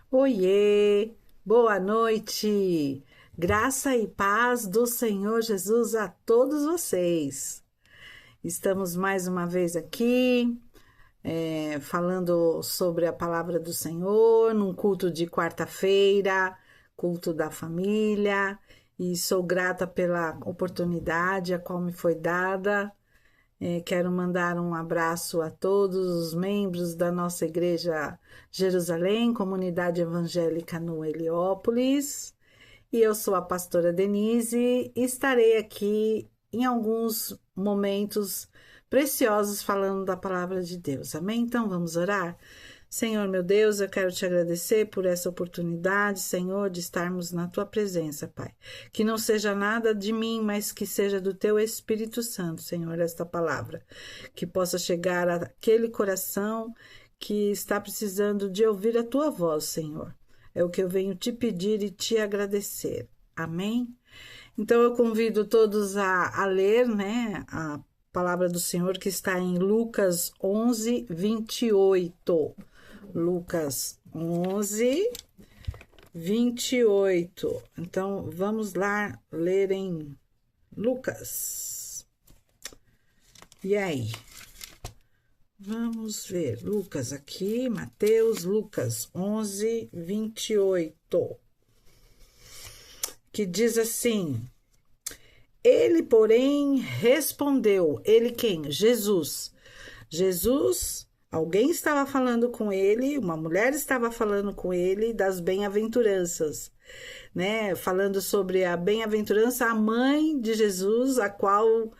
Oiê, boa noite, graça e paz do Senhor Jesus a todos vocês. Estamos mais uma vez aqui, falando sobre a palavra do Senhor, num culto de quarta-feira, culto da família, e sou grata pela oportunidade a qual me foi dada. Quero mandar um abraço a todos os membros da nossa Igreja Jerusalém, Comunidade Evangélica no Heliópolis. E eu sou a pastora Denise e estarei aqui em alguns momentos preciosos falando da palavra de Deus. Amém? Então vamos orar? Senhor meu Deus, eu quero te agradecer por essa oportunidade, Senhor, de estarmos na tua presença, Pai. Que não seja nada de mim, mas que seja do teu Espírito Santo, Senhor, esta palavra. Que possa chegar àquele coração que está precisando de ouvir a tua voz, Senhor. É o que eu venho te pedir e te agradecer. Amém? Então eu convido todos a ler, né, a palavra do Senhor que está em Lucas 11, 28. Lucas 11, 28. Então, vamos lá ler em Lucas. E aí? Vamos ver. Lucas aqui, Mateus, Lucas 11, 28. Que diz assim: Ele, porém, respondeu. Ele quem? Jesus. Alguém estava falando com ele, uma mulher estava falando com ele das bem-aventuranças, né? Falando sobre a bem-aventurança, a mãe de Jesus, a qual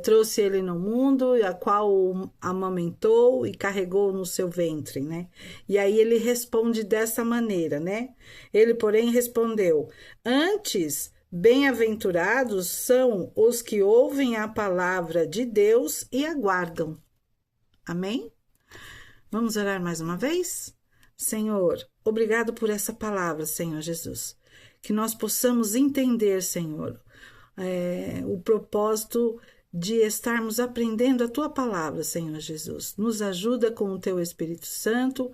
trouxe ele no mundo, a qual o amamentou e carregou no seu ventre, né? E aí ele responde dessa maneira, né? Ele, porém, respondeu: Antes, bem-aventurados são os que ouvem a palavra de Deus e aguardam. Amém? Vamos orar mais uma vez? Senhor, obrigado por essa palavra, Senhor Jesus. Que nós possamos entender, Senhor, o propósito de estarmos aprendendo a Tua palavra, Senhor Jesus. Nos ajuda com o Teu Espírito Santo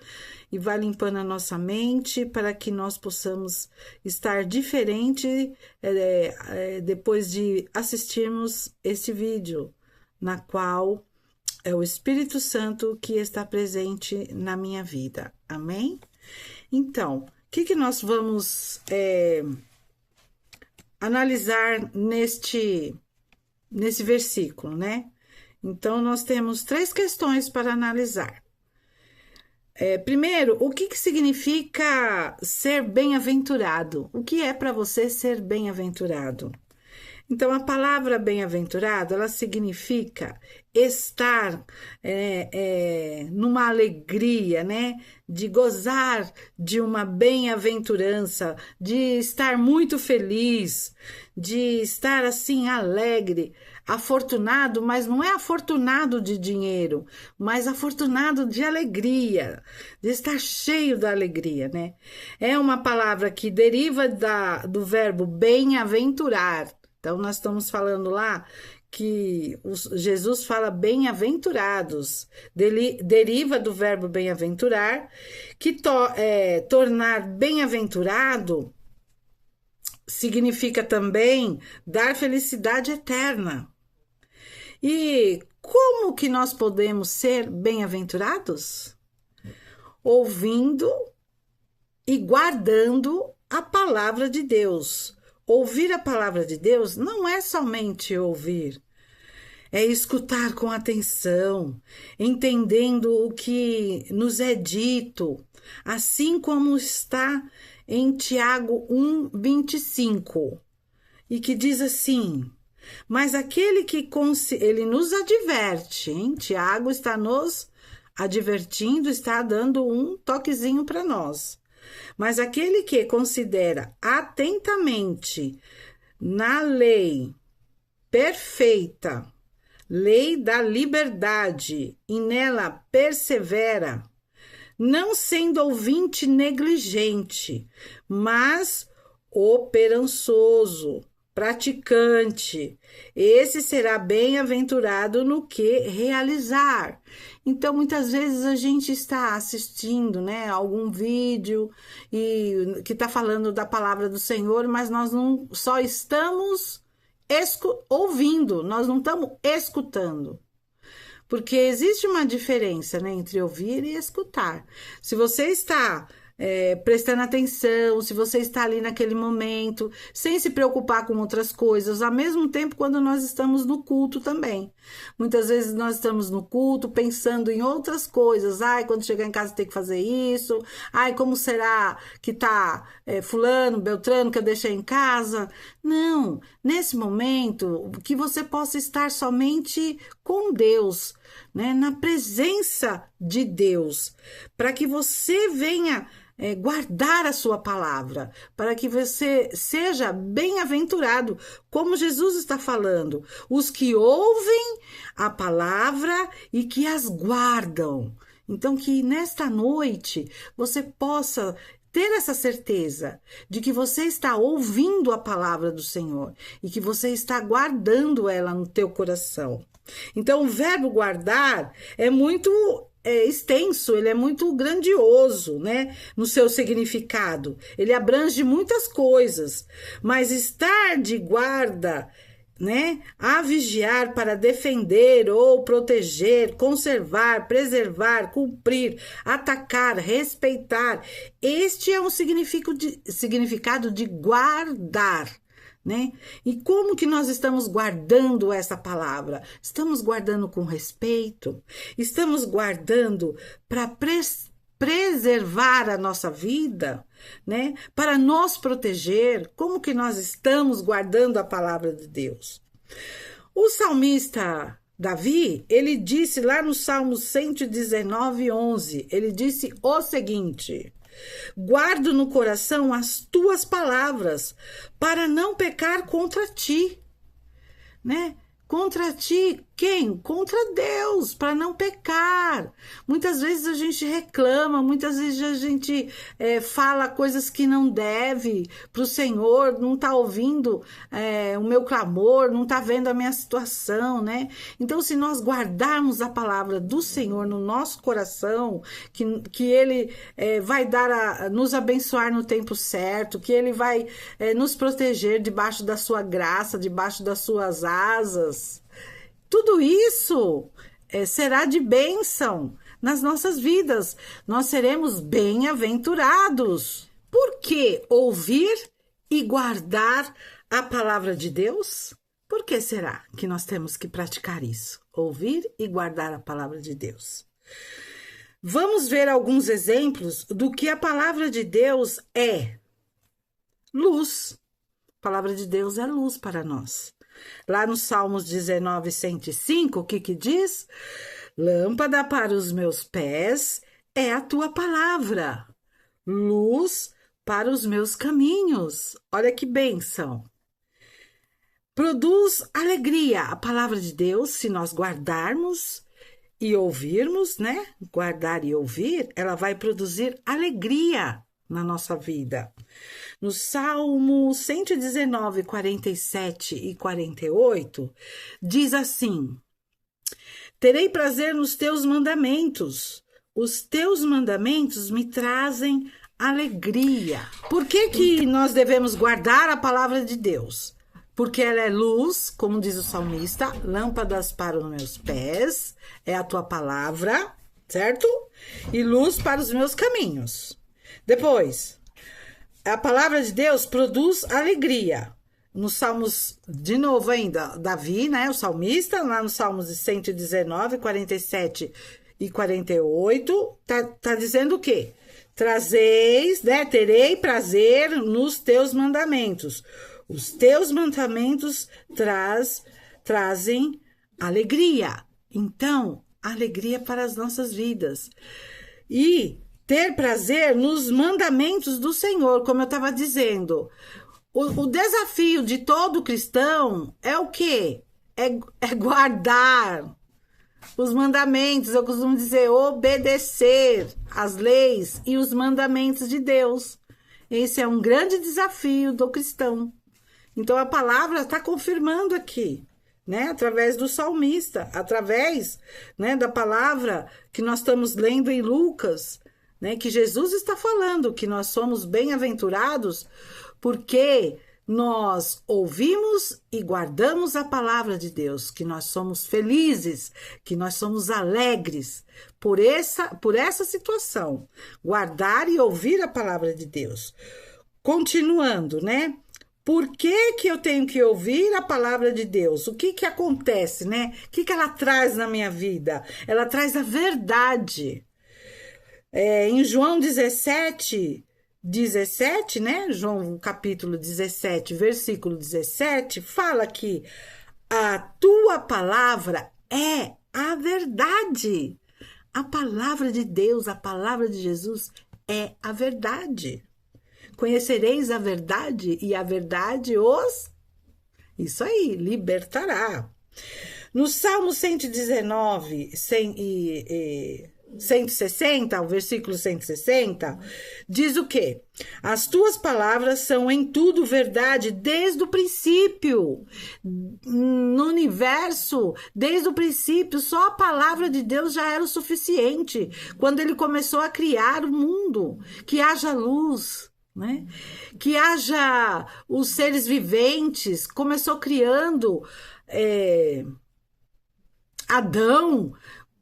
e vai limpando a nossa mente para que nós possamos estar diferente depois de assistirmos este vídeo, na qual é o Espírito Santo que está presente na minha vida. Amém? Então, o que nós vamos analisar nesse versículo, né? Então, nós temos 3 questões para analisar. Primeiro, o que significa ser bem-aventurado? O que é para você ser bem-aventurado? Então, a palavra bem-aventurado, ela significa estar numa alegria, né? De gozar de uma bem-aventurança, de estar muito feliz, de estar assim alegre, afortunado, mas não é afortunado de dinheiro, mas afortunado de alegria, de estar cheio da alegria, né? É uma palavra que deriva do verbo bem-aventurar. Então, nós estamos falando lá que Jesus fala bem-aventurados, deriva do verbo bem-aventurar, que tornar bem-aventurado significa também dar felicidade eterna. E como que nós podemos ser bem-aventurados? Ouvindo e guardando a palavra de Deus. Ouvir a palavra de Deus não é somente ouvir, é escutar com atenção, entendendo o que nos é dito, assim como está em Tiago 1:25, e que diz assim: mas aquele que ele nos adverte, hein? Tiago está nos advertindo, está dando um toquezinho para nós. Mas aquele que considera atentamente na lei perfeita, lei da liberdade, e nela persevera, não sendo ouvinte negligente, mas operançoso praticante. Esse será bem-aventurado no que realizar. Então, muitas vezes a gente está assistindo, né, algum vídeo e que está falando da palavra do Senhor, mas nós não só estamos ouvindo, nós não estamos escutando. Porque existe uma diferença, né, entre ouvir e escutar. Se você está prestando atenção, se você está ali naquele momento, sem se preocupar com outras coisas, ao mesmo tempo quando nós estamos no culto também. Muitas vezes nós estamos no culto pensando em outras coisas. Ai, quando chegar em casa tem que fazer isso. Ai, como será que tá fulano, beltrano que eu deixei em casa? Não, nesse momento que você possa estar somente com Deus, né, na presença de Deus, para que você venha guardar a sua palavra, para que você seja bem-aventurado, como Jesus está falando, os que ouvem a palavra e que as guardam. Então, que nesta noite você possa ter essa certeza de que você está ouvindo a palavra do Senhor e que você está guardando ela no teu coração. Então, o verbo guardar é muito extenso, ele é muito grandioso, né, no seu significado. Ele abrange muitas coisas, mas estar de guarda, né, a vigiar para defender ou proteger, conservar, preservar, cumprir, atacar, respeitar. Este é um significado de guardar. Né? E como que nós estamos guardando essa palavra? Estamos guardando com respeito? Estamos guardando para preservar a nossa vida, né? Para nos proteger? Como que nós estamos guardando a palavra de Deus? O salmista Davi, ele disse lá no Salmo 119:11, ele disse o seguinte: guardo no coração as tuas palavras, para não pecar contra ti, né? Contra ti, quem? Contra Deus, para não pecar. Muitas vezes a gente reclama, muitas vezes a gente fala coisas que não deve para o Senhor, não está ouvindo o meu clamor, não está vendo a minha situação, né? Então, se nós guardarmos a palavra do Senhor no nosso coração, que Ele vai nos abençoar no tempo certo, que Ele vai nos proteger debaixo da sua graça, debaixo das suas asas, tudo isso será de bênção nas nossas vidas. Nós seremos bem-aventurados. Por que ouvir e guardar a palavra de Deus? Por que será que nós temos que praticar isso? Ouvir e guardar a palavra de Deus. Vamos ver alguns exemplos do que a palavra de Deus é. Luz. A palavra de Deus é luz para nós. Lá no Salmos 19:105, o que diz? Lâmpada para os meus pés é a tua palavra, luz para os meus caminhos. Olha que bênção. Produz alegria. A palavra de Deus, se nós guardarmos e ouvirmos, né? Guardar e ouvir, ela vai produzir alegria na nossa vida. No Salmo 119, 47 e 48, diz assim: terei prazer nos teus mandamentos, os teus mandamentos me trazem alegria. Por que nós devemos guardar a palavra de Deus? Porque ela é luz, como diz o salmista, lâmpadas para os meus pés, é a tua palavra, certo? E luz para os meus caminhos. Depois, a palavra de Deus produz alegria. Nos Salmos, de novo ainda, Davi, né, o salmista, lá nos Salmos de 119, 47 e 48, tá dizendo o quê? Trazeis, né, terei prazer nos teus mandamentos. Os teus mandamentos trazem alegria. Então, alegria para as nossas vidas. E ter prazer nos mandamentos do Senhor, como eu estava dizendo. O desafio de todo cristão é o quê? É guardar os mandamentos, eu costumo dizer, obedecer as leis e os mandamentos de Deus. Esse é um grande desafio do cristão. Então a palavra está confirmando aqui, né? Através do salmista, através, né, da palavra que nós estamos lendo em Lucas, né? Que Jesus está falando que nós somos bem-aventurados porque nós ouvimos e guardamos a palavra de Deus, que nós somos felizes, que nós somos alegres por essa situação, guardar e ouvir a palavra de Deus. Continuando, né? Por que que eu tenho que ouvir a palavra de Deus? O que que acontece, né? O que que ela traz na minha vida? Ela traz a verdade. Em João 17, né? João capítulo 17, versículo 17, fala que a tua palavra é a verdade. A palavra de Deus, a palavra de Jesus é a verdade. Conhecereis a verdade e a verdade isso aí, libertará. No Salmo 119, 160, o versículo 160, diz o quê? As tuas palavras são em tudo verdade desde o princípio. No universo, desde o princípio, só a palavra de Deus já era o suficiente. Quando ele começou a criar o mundo, que haja luz, né? Que haja os seres viventes, começou criando Adão,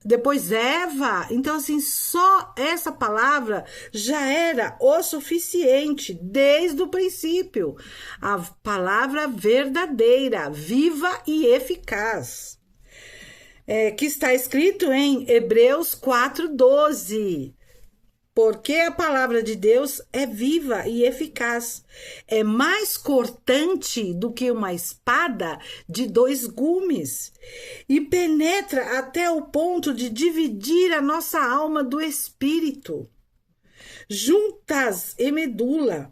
depois Eva. Então, assim, só essa palavra já era o suficiente desde o princípio. A palavra verdadeira, viva e eficaz. Que está escrito em Hebreus 4:12. Porque a palavra de Deus é viva e eficaz. É mais cortante do que uma espada de 2 gumes. E penetra até o ponto de dividir a nossa alma do espírito. Juntas e medula.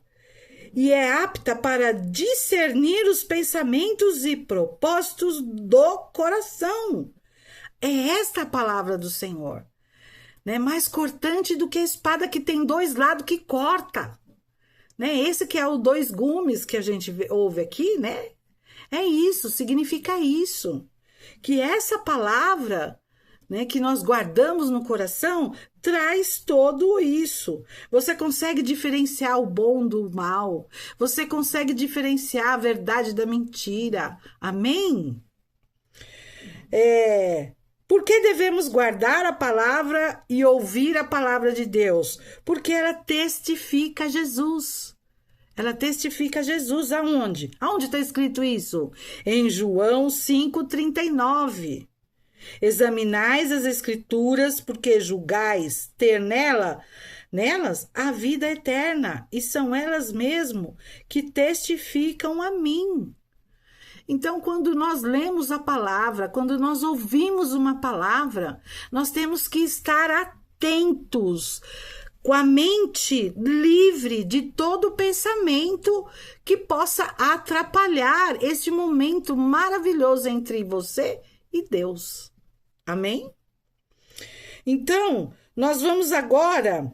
E é apta para discernir os pensamentos e propósitos do coração. É esta a palavra do Senhor. Né? Mais cortante do que a espada que tem 2 lados que corta. Né? Esse que é o 2 gumes que a gente ouve aqui, né? É isso, significa isso. Que essa palavra, né, que nós guardamos no coração, traz tudo isso. Você consegue diferenciar o bom do mal. Você consegue diferenciar a verdade da mentira. Amém? Por que devemos guardar a palavra e ouvir a palavra de Deus? Porque ela testifica Jesus. Ela testifica Jesus aonde? Aonde está escrito isso? Em João 5,39. Examinais as escrituras, porque julgais ter nelas a vida eterna, e são elas mesmo que testificam a mim. Então, quando nós lemos a palavra, quando nós ouvimos uma palavra, nós temos que estar atentos, com a mente livre de todo pensamento que possa atrapalhar este momento maravilhoso entre você e Deus. Amém? Então, nós vamos agora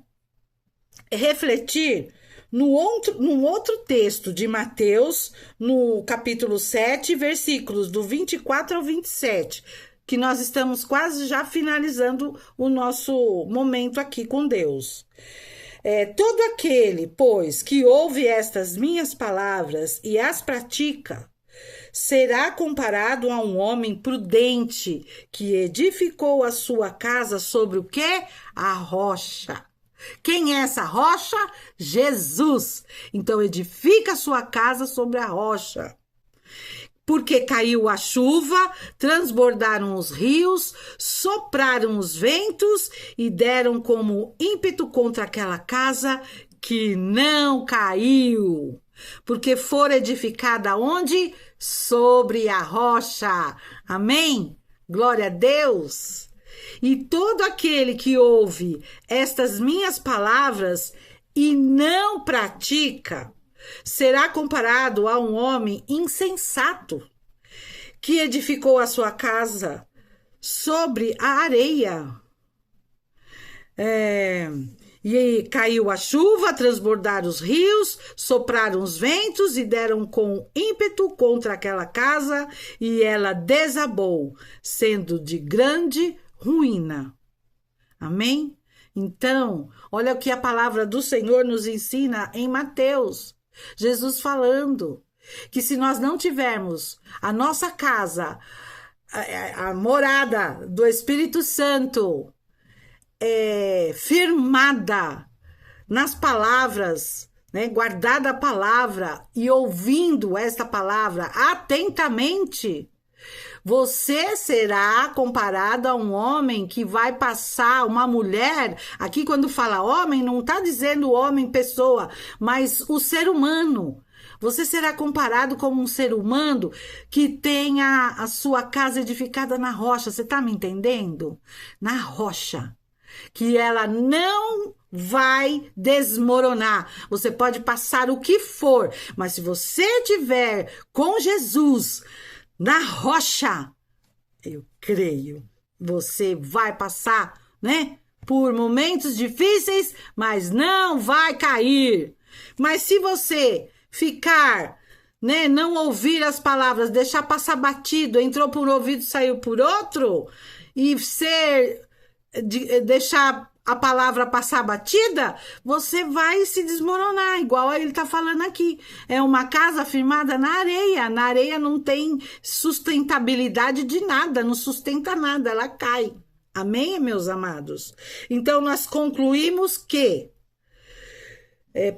refletir num outro texto de Mateus, no capítulo 7, versículos do 24 ao 27, que nós estamos quase já finalizando o nosso momento aqui com Deus. Todo aquele, pois, que ouve estas minhas palavras e as pratica, será comparado a um homem prudente que edificou a sua casa sobre o quê? A rocha. Quem é essa rocha? Jesus. Então, edifica a sua casa sobre a rocha. Porque caiu a chuva, transbordaram os rios, sopraram os ventos e deram como ímpeto contra aquela casa que não caiu. Porque fora edificada onde? Sobre a rocha. Amém? Glória a Deus. E todo aquele que ouve estas minhas palavras e não pratica, será comparado a um homem insensato que edificou a sua casa sobre a areia. E caiu a chuva, transbordaram os rios, sopraram os ventos e deram com ímpeto contra aquela casa, e ela desabou, sendo de grande ruína. Amém? Então, olha o que a palavra do Senhor nos ensina em Mateus. Jesus falando que se nós não tivermos a nossa casa, a morada do Espírito Santo, firmada nas palavras, né, guardada a palavra e ouvindo esta palavra atentamente, você será comparado a um homem que vai passar, uma mulher. Aqui quando fala homem, não está dizendo homem, pessoa, mas o ser humano. Você será comparado como um ser humano que tenha a sua casa edificada na rocha. Você está me entendendo? Na rocha. Que ela não vai desmoronar. Você pode passar o que for, mas se você estiver com Jesus na rocha, eu creio, você vai passar, né, por momentos difíceis, mas não vai cair. Mas se você ficar, né, não ouvir as palavras, deixar passar batido, entrou por um ouvido, saiu por outro, e deixar a palavra passar batida, você vai se desmoronar, igual ele está falando aqui. É uma casa firmada na areia não tem sustentabilidade de nada, não sustenta nada, ela cai. Amém, meus amados? Então, nós concluímos que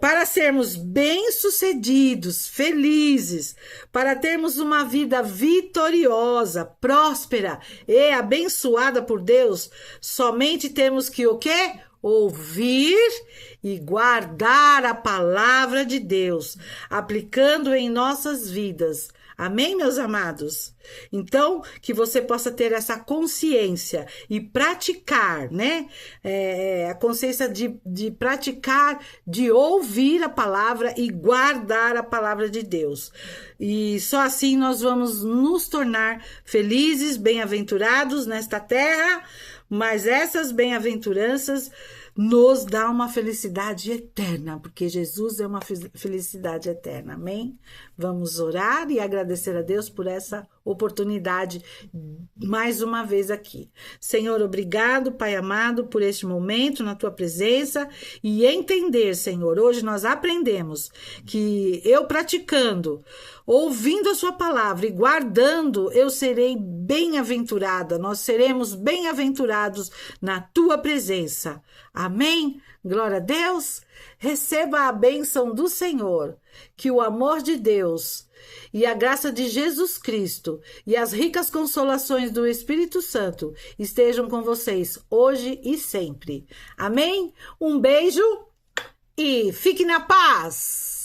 para sermos bem-sucedidos, felizes, para termos uma vida vitoriosa, próspera e abençoada por Deus, somente temos que o quê? Ouvir e guardar a palavra de Deus, aplicando em nossas vidas. Amém, meus amados? Então, que você possa ter essa consciência e praticar, né? A consciência de praticar, de ouvir a palavra e guardar a palavra de Deus. E só assim nós vamos nos tornar felizes, bem-aventurados nesta terra, mas essas bem-aventuranças nos dá uma felicidade eterna, porque Jesus é uma felicidade eterna, amém? Vamos orar e agradecer a Deus por essa oportunidade mais uma vez aqui. Senhor, obrigado, Pai amado, por este momento na Tua presença e entender, Senhor, hoje nós aprendemos que eu praticando, ouvindo a Sua palavra e guardando, eu serei bem-aventurada, nós seremos bem-aventurados na Tua presença. Amém? Glória a Deus. Receba a bênção do Senhor, que o amor de Deus e a graça de Jesus Cristo e as ricas consolações do Espírito Santo estejam com vocês hoje e sempre. Amém? Um beijo e fique na paz!